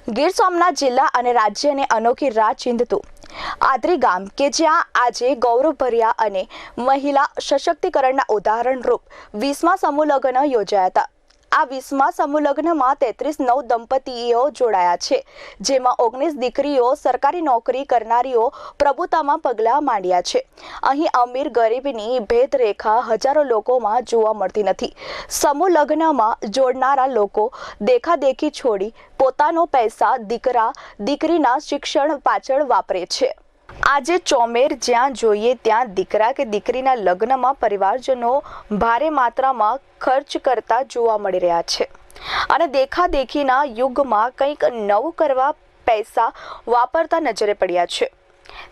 ગીર સોમનાથ જિલ્લા અને રાજ્યને અનોખી રાહ ચીંધતું આદરી ગામ કે જ્યાં આજે ગૌરવભર્યા અને મહિલા સશક્તિકરણના ઉદાહરણરૂપ 20મા સમૂહ લગ્ન યોજાયા હતા। આ 20મા સમૂહ લગ્નમાં 33 નવ દંપતીઓ જોડાયા છે, જેમાં 19 દીકરીઓ સરકારી નોકરી કરનારીઓ પ્રભુતામાં પગલાં માંડ્યા છે। અહીં અમીર ગરીબની ભેદરેખા હજારો લોકોમાં જોવા મળતી નથી। સમૂહ લગ્નમાં જોડનારા લોકો દેખાદેખી છોડી પોતાનો પૈસા દીકરા દીકરીના શિક્ષણ પાછળ વાપરે છે। આજે ચોમેર જ્યાં જોઈએ ત્યાં દીકરા કે દીકરીના લગ્નમાં પરિવારજનો ભારે માત્રામાં ખર્ચ કરતા જોવા મળી રહ્યા છે અને દેખાદેખીના યુગમાં કંઈક નવું કરવા પૈસા વાપરતા નજરે પડ્યા છે।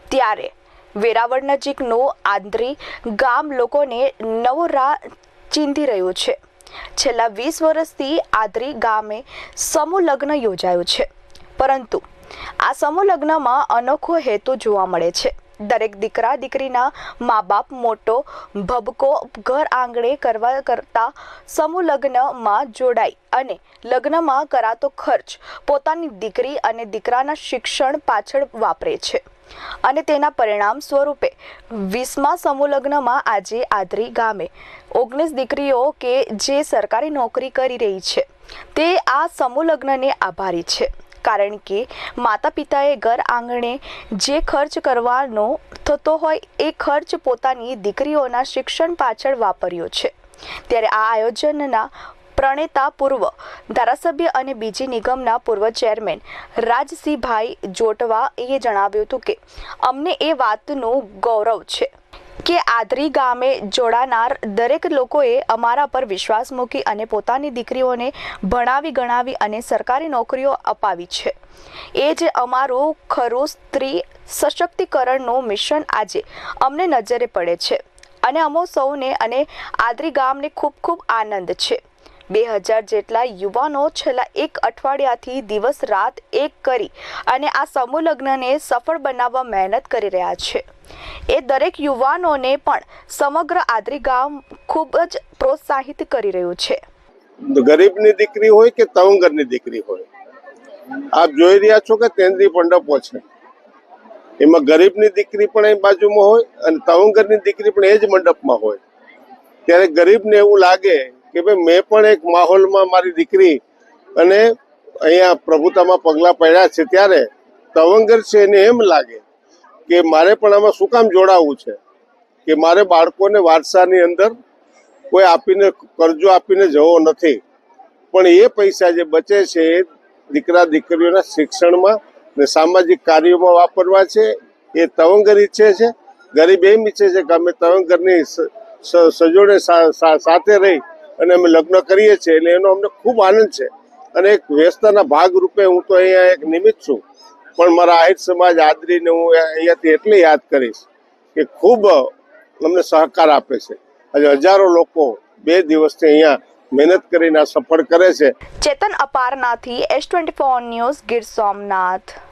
ત્યારે વેરાવળ નજીકનું આદરી ગામ લોકોને નવો રાહ ચીંધી રહ્યું છે। છેલ્લા 20 વર્ષથી આદરી ગામે સમૂહ લગ્ન યોજાયું છે, પરંતુ આ સમૂહ લગ્નમાં અનોખો હેતુ જોવા મળે છે। દરેક દીકરા દીકરીના મા બાપ મોટો ભબકો ઘર આંગણે કરવા કરતા સમૂહ લગ્નમાં જોડાઈ અને લગ્નમાં કરાતો ખર્ચ પોતાની દીકરી અને દીકરાના શિક્ષણ પાછળ વાપરે છે અને તેના પરિણામ સ્વરૂપે 20મા સમૂહ લગ્નમાં આજે આદરી ગામે 19 દીકરીઓ કે જે સરકારી નોકરી કરી રહી છે તે આ સમૂહ લગ્નને આભારી છે, કારણ કે માતા પિતાએ ઘર આંગણે જે ખર્ચ કરવાનો થતો હોય એ ખર્ચ પોતાની દીકરીઓના શિક્ષણ પાછળ વાપર્યો છે। ત્યારે આ આયોજનના પ્રણેતા પૂર્વ ધારાસભ્ય અને બીજી નિગમના પૂર્વ ચેરમેન રાજસિંહભાઈ જોટવાએ જણાવ્યું હતું કે અમને એ વાતનું ગૌરવ છે કે આદરી ગામે જોડાનાર દરેક લોકોએ અમારા પર વિશ્વાસ મૂકી અને પોતાની દીકરીઓને ભણાવી ગણાવી અને સરકારી નોકરીઓ અપાવી છે। એ જ અમારું ખરું સ્ત્રી સશક્તિકરણનું મિશન આજે અમને નજરે પડે છે અને અમો સૌને અને આદરી ગામને ખૂબ ખૂબ આનંદ છે। 2000 જેટલા યુવાનો છેલ્લા એક અઠવાડિયાથી દિવસ રાત એક કરી અને આ સમૂહ લગ્નને સફળ બનાવવા મહેનત કરી રહ્યા છે। એ દરેક યુવાનોને પણ સમગ્ર આદરી ગામ ખૂબ જ પ્રોત્સાહિત કરી રહ્યું છે। ગરીબની દીકરી હોય કે તવંગરની દીકરી હોય, આપ જોઈ રહ્યા છો કે તેંદી મંડપો છે, એમાં ગરીબની દીકરી પણ એ બાજુમાં હોય અને તવંગરની દીકરી પણ એ જ મંડપમાં હોય। ત્યારે ગરીબને એવું લાગે કે ભાઈ મેં પણ એક માહોલમાં મારી દીકરી અને અહીંયા પ્રભુતામાં પગલાં પડ્યા છે, ત્યારે તવંગર છે એને એમ લાગે કે મારે પણ આમાં શું કામ જોડાવવું છે, કે મારે બાળકોને વારસાની અંદર કોઈ આપીને કરજો આપીને જવો નથી, પણ એ પૈસા જે બચે છે એ દીકરા દીકરીઓના શિક્ષણમાં ને સામાજિક કાર્યોમાં વાપરવા છે। એ તવંગર ઈચ્છે છે, ગરીબ એમ ઈચ્છે છે કે અમે તવંગરની સજોડે સાથે રહી અને અમે લગ્ન કરીએ છીએ, એટલે એનો અમને ખૂબ આનંદ છે અને એક વ્યવસ્થાના ભાગ રૂપે હું તો અહીંયા એક નિમિત્ત છું, પણ મારા આહિર સમાજ આદરીને હું અહીંયાથી એટલે યાદ કરીશ કે ખૂબ અમને સહકાર આપે છે। આજે હજારો લોકો 2 દિવસથી અહીંયા મહેનત કરીને સફળ કરે છે। ચેતન અપારનાથી S24 ન્યૂઝ ગીર સોમનાથ।